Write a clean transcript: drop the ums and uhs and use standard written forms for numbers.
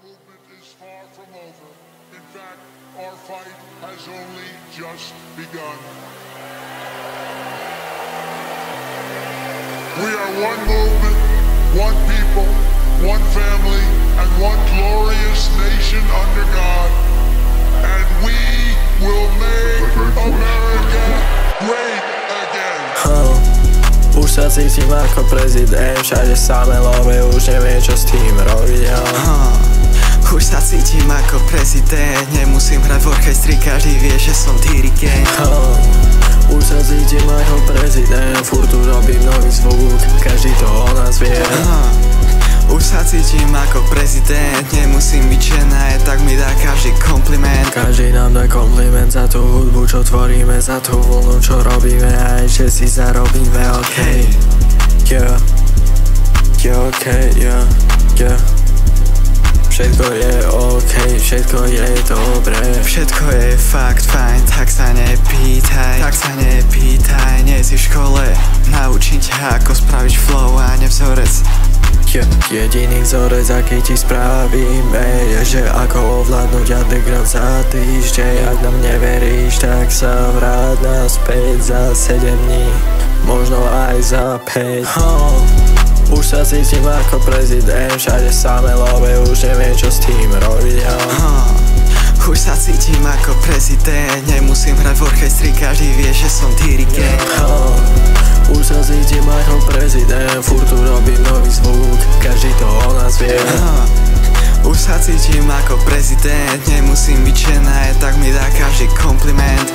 movement is far from over. In fact, our fight has only just begun. We are one movement, one people, one family, and one glorious nation under God. And we will make America great again. Už sa cítim ako prezident, všade samé love, už neviem čo s tým robiť. Už sa cítim ako prezident, nemusím hrať v orchestri, každý vie, že som dirigent. Už sa cítim ako prezident, furt tu robím nový zvuk, každý to o nás vie. Už sa cítim ako prezident, nemusím byť žena, tak mi dá každý kompliment. Každý nám dá kompliment za tú hudbu, čo tvoríme, za tú vlnu, čo robíme, aj že si zarobíme, okej. Yeah, všetko je okej, všetko je dobré. Všetko je fakt fajn, tak sa nepýtaj, nie si v škole, naučím ťa ako spraviť flow a nevzorec. Jediný vzorec, aký ti spravíme, je, že ako ovládnuť underground za týždeň. Ak nám neveríš, tak sa vráť naspäť za 7 dní, možno aj za 5. Už sa cítim ako prezident, všade samé love, už neviem čo s tým robiť. Už sa cítim ako prezident, nemusím hrať v orchestri, každý vie, že som dirigent. Už sa cítim ako prezident, furt tu robím nový zvuk, každý to o nás vie. Už sa cítim ako prezident, nemusím byť žena, tak mi dá každý kompliment.